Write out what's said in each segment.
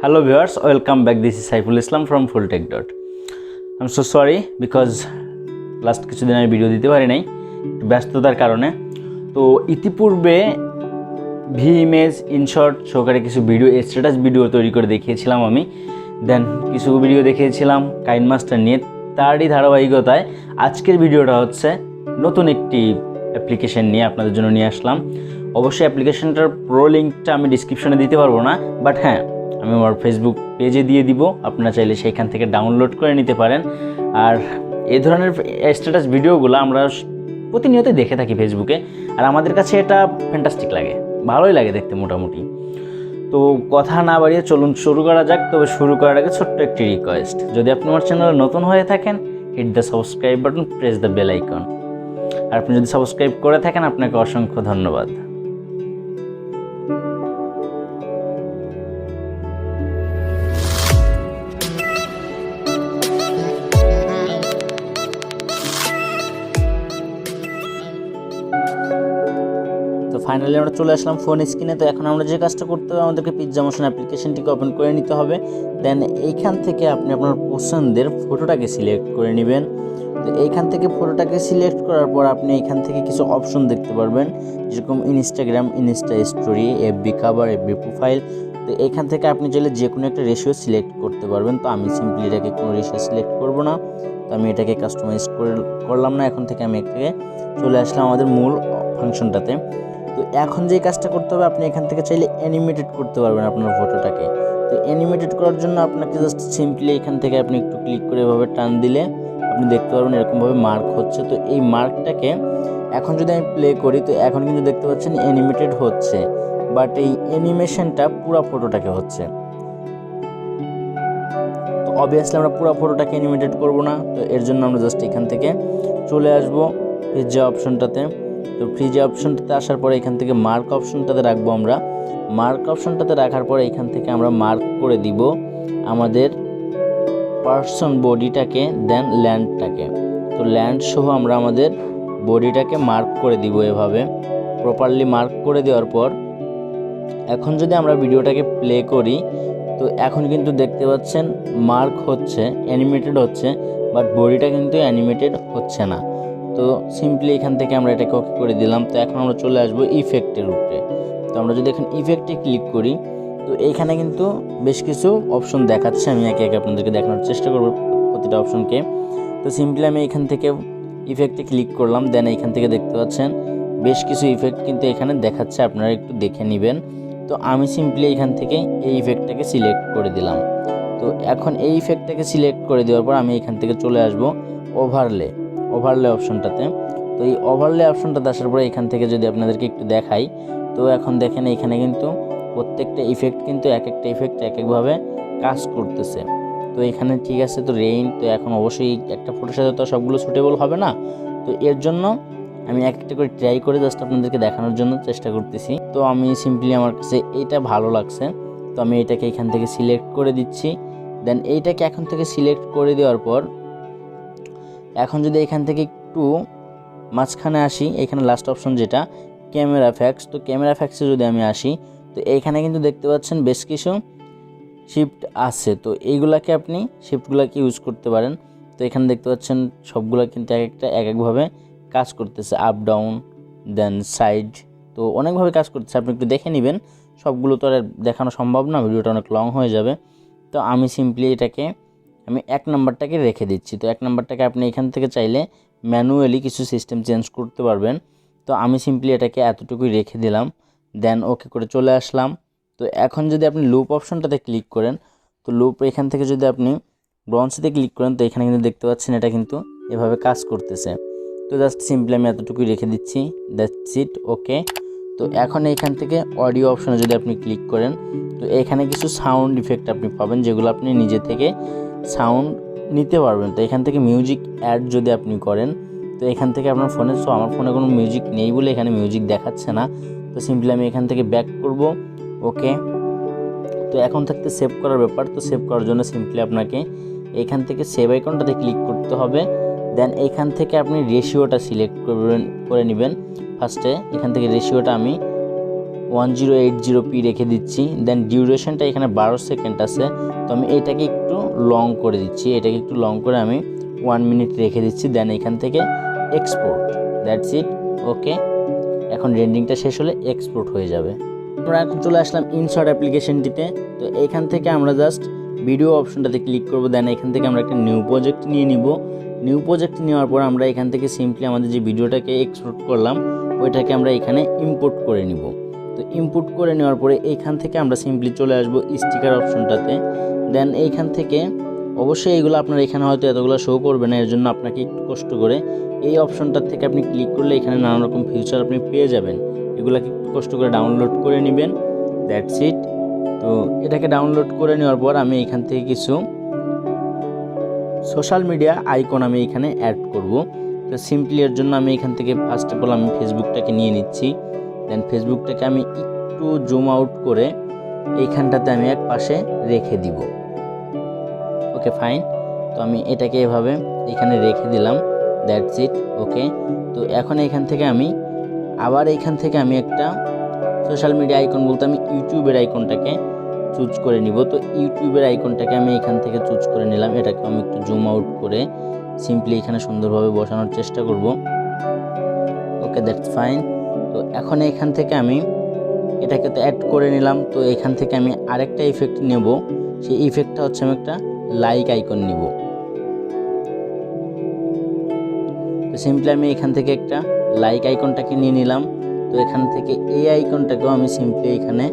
Hello viewers, welcome back. This is Saiful Islam from Fulltech. I'm so sorry because last কিছুদিন আমি video দিতে পারি নাই ব্যস্ততার কারণে। তো ইতিপূর্বে ভি ইমেজ ইনশর্ট সহকারে কিছু ভিডিও স্ট্যাটাস ভিডিও তৈরি করে দেখিয়েছিলাম আমি। দেন কিছু ভিডিও দেখিয়েছিলাম কাইনমাস্টার নিয়ে। তারই ধারাবাহিকতায় আজকের ভিডিওটা হচ্ছে নতুন একটি অ্যাপ্লিকেশন নিয়ে আপনাদের জন্য নিয়ে আসলাম। অবশ্যই অ্যাপ্লিকেশনটার প্রো লিঙ্কটা আমি ডিসক্রিপশনে দিতে পারবো না, বাট হ্যাঁ আমি আমার ফেসবুক পেজে দিয়ে দিব, আপনারা চাইলে সেইখান থেকে ডাউনলোড করে নিতে পারেন। আর এই ধরনের স্ট্যাটাস ভিডিওগুলো আমরা প্রতিনিয়ত দেখে থাকি ফেসবুকে, আর আমাদের কাছে এটা ফ্যান্টাস্টিক লাগে, ভালোই লাগে দেখতে মোটামুটি। তো কথা না বাড়িয়ে চলুন শুরু করা যাক। তবে শুরু করার আগে ছোট্ট একটি রিকোয়েস্ট, যদি আপনি আমার চ্যানেলে নতুন হয়ে থাকেন, hit the subscribe button, press the bell icon. আর আপনি যদি সাবস্ক্রাইব করে থাকেন, আপনাকে অসংখ্য ধন্যবাদ। তো ফাইনালি আমরা চলে আসলাম ফোন স্ক্রিনে। তো এখন আমরা যে কাজটা করতে হবে, আমাদেরকে পিৎজা মোশন অ্যাপ্লিকেশনটিকে ওপেন করে নিতে হবে। দেন এইখান থেকে আপনি আপনার পছন্দের ফটোটাকে সিলেক্ট করে নেবেন। তো এইখান থেকে ফটোটাকে সিলেক্ট করার পর আপনি এইখান থেকে কিছু অপশন দেখতে পারবেন, যেরকম Instagram, insta story, FB cover, FB profile. তো এইখান থেকে আপনি চাইলে যে কোনো একটা রেশিও সিলেক্ট করতে পারবেন। তো আমি সিম্পলি এটাকে কোনো রেশিও সিলেক্ট করব না, তো আমি এটাকে কাস্টমাইজ করলাম না। এখন থেকে আমি এটাকে চলে আসলাম আমাদের মূল ফাংশনটাতে। তো এখন যে কাজটা করতে হবে, আপনি এখান থেকে চাইলে অ্যানিমেটেড করতে পারবেন আপনার ফটোটাকে। তো অ্যানিমেটেড করার জন্য আপনাকে জাস্ট সিম্পলি এখান থেকে আপনি একটু ক্লিক করে এভাবে টান দিলে আপনি দেখতে পারবেন এরকমভাবে মার্ক হচ্ছে। তো এই মার্কটাকে এখন যদি আমি প্লে করি, তো এখন কিন্তু দেখতে পাচ্ছেন অ্যানিমেটেড হচ্ছে, বাট এই অ্যানিমেশনটা পুরো ফটোটাকে হচ্ছে। তো অবভিয়াসলি আমরা পুরো ফটোটাকে অ্যানিমেটেড করব না, তো এর জন্য আমরা জাস্ট এখান থেকে চলে আসব পিৎজা অপশনটাতে। তো ফ্রিজে অপশনটাতে আসার পরে এখান থেকে মার্ক অপশনটাতে রাখবো আমরা। মার্ক অপশনটাতে রাখার পরে এখান থেকে আমরা মার্ক করে দিব আমাদের পার্সন বডিটাকে, দেন ল্যান্ডটাকে। তো ল্যান্ড সহ আমরা আমাদের বডিটাকে মার্ক করে দিব এভাবে প্রপারলি। মার্ক করে দেওয়ার পর এখন যদি আমরা ভিডিওটাকে প্লে করি, তো এখন কিন্তু দেখতে পাচ্ছেন মার্ক হচ্ছে, অ্যানিমেটেড হচ্ছে, বাট বডিটা কিন্তু অ্যানিমেটেড হচ্ছে না। তো সিম্পলি এখান থেকে আমরা এটাকে ওকে করে দিলাম। তো এখন আমরা চলে আসবো ইফেক্টের উপরে। তো আমরা যদি এখন ইফেক্টে ক্লিক করি, তো এইখানে কিন্তু বেশ কিছু অপশন দেখাচ্ছে। আমি একে একে আপনাদেরকে দেখানোর চেষ্টা করব প্রতিটা অপশনকে। তো সিম্পলি আমি এখান থেকে ইফেক্টে ক্লিক করলাম। দেন এইখান থেকে দেখতে পাচ্ছেন বেশ কিছু ইফেক্ট কিন্তু এখানে দেখাচ্ছে, আপনারা একটু দেখে নেবেন। তো আমি সিম্পলি এখান থেকে এই ইফেক্টটাকে সিলেক্ট করে দিলাম। তো এখন এই ইফেক্টটাকে সিলেক্ট করে দেওয়ার পর আমি এখান থেকে চলে আসব ওভারলে অপশনটাতে। তো এই ওভারলে অপশনটাতে আসার পরে এখান থেকে যদি আপনাদেরকে একটু দেখাই, তো এখন দেখেন এখানে কিন্তু প্রত্যেকটা ইফেক্ট কিন্তু এক একটা ইফেক্ট এক একভাবে কাজ করতেছে। তো এখানে ঠিক আছে। তো রেইন, তো এখন অবশ্যই একটা ফটোর সাথে তো সবগুলো সুটেবল হবে না, তো এর জন্য আমি এক একটা করে ট্রাই করে জাস্ট আপনাদেরকে দেখানোর জন্য চেষ্টা করতেছি। তো আমি সিম্পলি আমার কাছে এইটা ভালো লাগছে, তো আমি এটাকে এখান থেকে সিলেক্ট করে দিচ্ছি। দেন এইটাকে এখন থেকে সিলেক্ট করে দেওয়ার পর এখন যদি এখান থেকে একটু মাঝখানে আসি, এখানে লাস্ট অপশন যেটা ক্যামেরা ফ্যাক্স, তো ক্যামেরা ফ্যাক্সে যদি আমি আসি, তো এইখানে কিন্তু দেখতে পাচ্ছেন বেশ কিছু শিফট আছে। তো এইগুলাকে আপনি শিফটগুলোকে ইউজ করতে পারেন। তো এখানে দেখতে পাচ্ছেন সবগুলো কিন্তু এক একভাবে কাজ করতেছে, আপ ডাউন, দেন সাইড, তো অনেকভাবে কাজ করতেছে। আপনি একটু দেখে নেবেন, সবগুলো তো আর দেখানো সম্ভব না, ভিডিওটা অনেক লং হয়ে যাবে। তো আমি সিম্পলি এটাকে আমি 1 নাম্বারটাকে রেখে দিচ্ছি। তো 1 নাম্বারটাকে আপনি এখান থেকে চাইলে ম্যানুয়ালি কিছু সিস্টেম চেঞ্জ করতে পারবেন। তো আমি সিম্পলি এটাকে এতটুকুই রেখে দিলাম। দেন ওকে করে চলে আসলাম। তো এখন যদি আপনি লুপ অপশনটাতে ক্লিক করেন, তো লুপ এখান থেকে যদি আপনি ব্রঞ্জতে ক্লিক করেন, তো এখানে কিন্তু দেখতে পাচ্ছেন এটা কিন্তু এভাবে কাজ করতেছে। তো জাস্ট সিম্পলি আমি এতটুকুই রেখে দিচ্ছি, দ্যাটস ইট, ওকে। তো এখন এইখান থেকে অডিও অপশনে যদি আপনি ক্লিক করেন, তো এখানে কিছু সাউন্ড ইফেক্ট আপনি পাবেন, যেগুলো আপনি নিজে থেকে সাউন্ড নিতে পারবেন। তো এখান থেকে মিউজিক অ্যাড যদি আপনি করেন, তো এখান থেকে আপনার ফোনে, সো আমার ফোনে কোনো মিউজিক নেই বলে এখানে মিউজিক দেখাচ্ছে না। তো সিম্পলি আমি এখান থেকে ব্যাক করব, ওকে। তো এখন থাকতে সেভ করার ব্যাপার। তো সেভ করার জন্য সিম্পলি আপনাকে এখান থেকে সেভ আইকনটাতে ক্লিক করতে হবে। দেন এখান থেকে আপনি রেশিওটা সিলেক্ট করে নেবেন। ফার্স্টে এখান থেকে রেশিওটা আমি 1080p রেখে দিচ্ছি। দেন ডিউরেশনটা এখানে 12 সেকেন্ড আছে, তো আমি এটাকে একটু লং করে দিচ্ছি। এটাকে একটু লং করে আমি 1 মিনিট রেখে দিচ্ছি। দেন এখান থেকে এক্সপোর্ট, দ্যাটস ইট। ওকে, এখন রেন্ডিংটা শেষ হলে এক্সপোর্ট হয়ে যাবে। আমরা এখন চলে আসলাম ইনশট অ্যাপ্লিকেশনটিতে। তো এখান থেকে আমরা জাস্ট ভিডিও অপশনটাতে ক্লিক করব। দেন এখান থেকে আমরা একটা নিউ প্রজেক্ট নিয়ে নিব। নিউ প্রজেক্ট নেওয়ার পর আমরা এখান থেকে সিম্পলি আমাদের যে ভিডিওটাকে এক্সপোর্ট করলাম ওইটাকে আমরা এখানে ইম্পোর্ট করে নিব। তো ইম্পোর্ট করে নেওয়ার পরে এইখান থেকে আমরা সিম্পলি চলে আসব স্টিকার অপশনটাতে। দেন এইখান থেকে অবশ্যই এইগুলো আপনার এখানে হয়তো এতগুলো শো করবে না, এর জন্য আপনাকে একটু কষ্ট করে এই অপশনটার থেকে আপনি ক্লিক করলে এখানে নানা রকম ফিচার আপনি পেয়ে যাবেন। এগুলোকে একটু কষ্ট করে ডাউনলোড করে নেবেন, দ্যাটস ইট। তো এটাকে ডাউনলোড করে নেওয়ার পর আমি এখান থেকে কিছু সোশ্যাল মিডিয়া আইকন আমি এখানে অ্যাড করব। তো সিম্পলি এর জন্য আমি এখান থেকে ফার্স্ট অফ অল আমি ফেসবুকটাকে নিয়ে নিচ্ছি। দেন ফেসবুকটাকে আমি একটু জুম আউট করে এইখানটাতে আমি এক পাশে রেখে দিব। ওকে ফাইন, তো আমি এটাকে এভাবে এখানে রেখে দিলাম, দ্যাটস ইট। ওকে, তো এখন এখান থেকে আমি আবার এইখান থেকে আমি একটা সোশ্যাল মিডিয়া আইকন বলতে আমি ইউটিউবের আইকনটাকে চুজ করে নিব। তো ইউটিউবের আইকনটাকে আমি এখান থেকে চুজ করে নিলাম। এটাকে আমি একটু জুম আউট করে সিম্পলি এখানে সুন্দরভাবে বসানোর চেষ্টা করব। ওকে, দ্যাটস ফাইন। তো এখন এখান থেকে আমি এটাকে তো অ্যাড করে নিলাম। তো এখান থেকে আমি আরেকটা ইফেক্ট নেব। সেই ইফেক্টটা হচ্ছে আমি একটা লাইক আইকন নিব। তো সিম্পলি আমি এখান থেকে একটা লাইক আইকনটাকে নিয়ে নিলাম। তো এখান থেকে এই আইকনটাকেও আমি সিম্পলি এখানে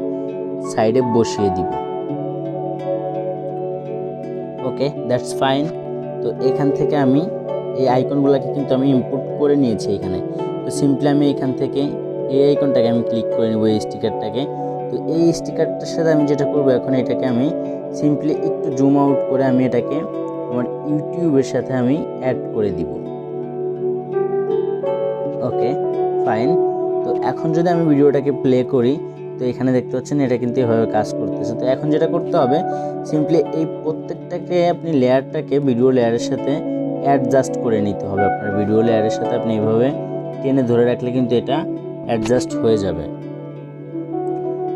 সাইডে বসিয়ে দিব। ওকে, দ্যাটস ফাইন। তো এখান থেকে আমি এই আইকনগুলোকে কিন্তু আমি ইম্পোর্ট করে নিয়েছি এখানে। তো সিম্পলি আমি এখান থেকে এই আইকনটাকে আমি ক্লিক করে নেব, এই স্টিকারটাকে। তো এই স্টিকারটার সাথে আমি যেটা করব এখন এটাকে আমি সিম্পলি একটু জুম আউট করে আমি এটাকে আমার ইউটিউবের সাথে আমি অ্যাড করে দিব। Okay fine. তো এখন যদি আমি ভিডিওটাকে প্লে করি তো এখানে দেখতে পাচ্ছেন এটা কিন্তু এভাবে কাজ করতেছে। তো এখন যেটা করতে হবে সিম্পলি এই প্রত্যেকটাকে আপনি লেয়ারটাকে ভিডিও লেয়ারের সাথে অ্যাডজাস্ট করে নিতে হবে। আপনার ভিডিও লেয়ারের সাথে আপনি এভাবে টেনে ধরে রাখলে কিন্তু এটা অ্যাডজাস্ট হয়ে যাবে।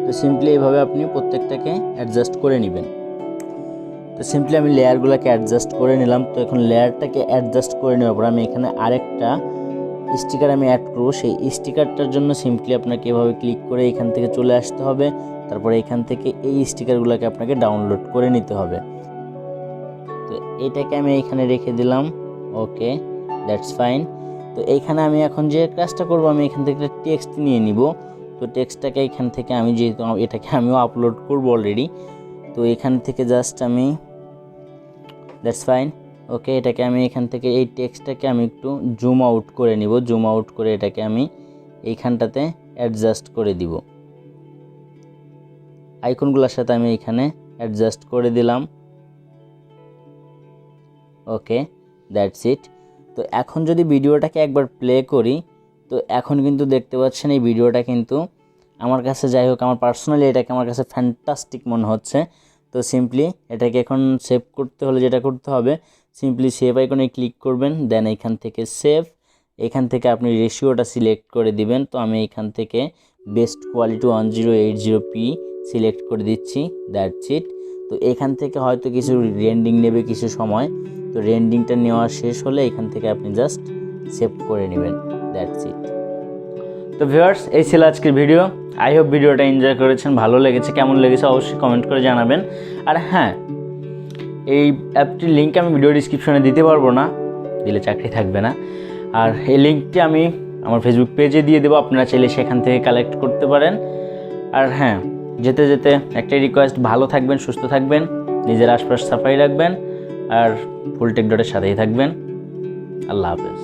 তো সিম্পলি এইভাবে আপনি প্রত্যেকটাকে অ্যাডজাস্ট করে নেবেন। তো সিম্পলি আমি লেয়ারগুলোকে অ্যাডজাস্ট করে নিলাম। তো এখন লেয়ারটাকে অ্যাডজাস্ট করে নেওয়ার পর আমি এখানে আরেকটা স্টিকার আমি অ্যাড করব। সেই স্টিকারটার জন্য সিম্পলি আপনাকে এভাবে ক্লিক করে এখান থেকে চলে আসতে হবে। তারপরে এখান থেকে এই স্টিকারগুলোকে আপনাকে ডাউনলোড করে নিতে হবে। তো এটাকে আমি এখানে রেখে দিলাম। ওকে, দ্যাটস ফাইন। তো এইখানে আমি এখন যে কাজটা করব আমি এখান থেকে একটা টেক্সট নিয়ে নিব। তো টেক্সটটাকে এখান থেকে আমি যেহেতু এটাকে আমিও আপলোড করব অলরেডি, তো এখান থেকে জাস্ট আমি দ্যাটস ফাইন। ওকে, এটাকে আমি এখান থেকে এই টেক্সটটাকে আমি একটু জুম আউট করে নিব। জুম আউট করে এটাকে আমি এইখানটাতে অ্যাডজাস্ট করে দিব। আইকনগুলোর সাথে আমি এখানে অ্যাডজাস্ট করে দিলাম। ওকে, দ্যাটস ইট। তো এখন যদি ভিডিওটাকে একবার প্লে করি তো এখন কিন্তু দেখতে পাচ্ছেন এই ভিডিওটা কিন্তু আমার কাছে, যাই হোক আমার পার্সোনালি এটাকে আমার কাছে ফ্যান্টাস্টিক মনে হচ্ছে। তো সিম্পলি এটাকে এখন সেভ করতে হলে যেটা করতে হবে সিম্পলি সেভ আইকনে ক্লিক করবেন। দেন এখান থেকে সেভ, এখান থেকে আপনি রেশিওটা সিলেক্ট করে দিবেন। তো আমি এখান থেকে বেস্ট কোয়ালিটি 1080p সিলেক্ট করে দিচ্ছি, দ্যাটস ইট। তো এখান থেকে হয়তো কিছু রেন্ডিং নেবে কিছু সময়। তো রেন্ডিংটা নেওয়া শেষ হলে এখান থেকে আপনি জাস্ট সেভ করে নেবেন, দ্যাটস ইট। তো ভিউয়ার্স, এই ছিল আজকের ভিডিও। আই হোপ ভিডিওটা এনজয় করেছেন, ভালো লেগেছে। কেমন লেগেছে অবশ্যই কমেন্ট করে জানাবেন। আর হ্যাঁ, এই অ্যাপটির লিঙ্ক আমি ভিডিও ডিসক্রিপশনে দিতে পারবো না, দিলে চাকরি থাকবে না। আর এই লিঙ্কটি আমি আমার ফেসবুক পেজে দিয়ে দেবো, আপনারা চাইলে সেখান থেকে কালেক্ট করতে পারেন। আর হ্যাঁ, যেতে যেতে একটাই রিকোয়েস্ট, ভালো থাকবেন, সুস্থ থাকবেন, নিজের আশপাশ সাফাই রাখবেন আর ফুলটেক ডটের সাথেই থাকবেন। আল্লাহ হাফেজ।